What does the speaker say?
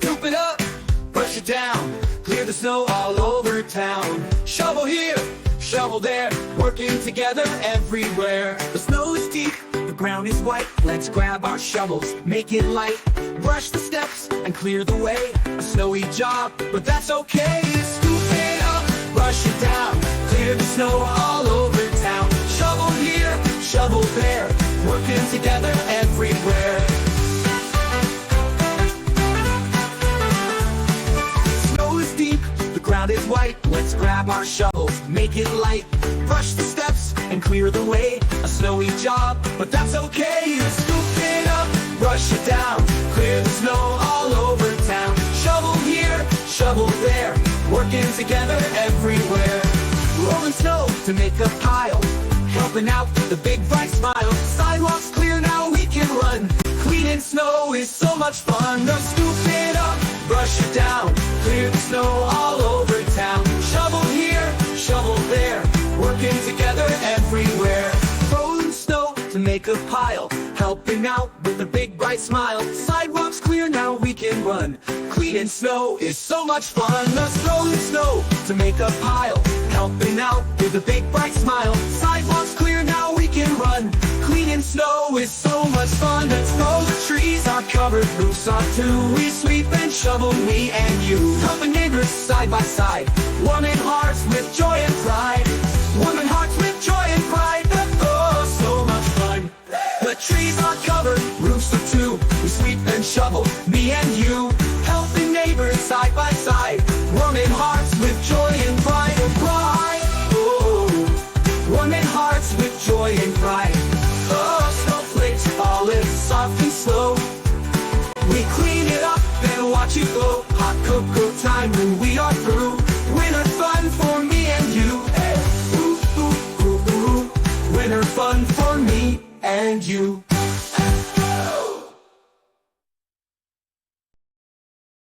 Scoop it up, brush it down, clear the snow all over town. Shovel here, shovel there, working together everywhere. The snow is deep, the ground is white. Let's grab our shovels, make it light. Brush the steps and clear the way. A snowy job, but that's okay. Scoop it up, brush it down, clear the snow all over town. Shovel here, shovel there, working together everywhere. Snow is deep, the ground is white. Let's grab our shovels, make it light. Brush the steps and clear the way. A snowy job, but that's okay. Scoop it up, brush it down, clear the snow all over town. Shovel here, shovel there, working together everywhere. Rolling snow to make a pile, helping out with a big bright smile. Sidewalks clear, now we can run. Cleaning snow is so much fun. Now scoop it up, brush it down, clear the snow all over town. Shovel here, shovel there, working together everywhere. Rolling snow to make a pile, helping out with a big bright smile. Sidewalks clear, now we can run. Cleaning snow is so much fun. Let's rolling snow to make a pile, helping out with a big bright smile. Sidewalks clear, now we can run. Cleaning snow is so much fun. Let's go, the trees are covered, roofs are too. We sweep and shovel, me and you. Helping neighbors side by side, warming hearts with joy and pride. Warming hearts with joy and pride. Oh, so much fun. The trees are covered, roofs are too. We sweep and shovel, me and you. Helping neighbors side by side, warming hearts with joy and pride. Oh, warming hearts with joy and pride. Oh, snowflakes falling soft and slow. We clean it up and watch it go. Hot cocoa time when we are through. Winter fun for me and you. Hey, ooh, ooh, ooh, ooh. Winter fun for me and you.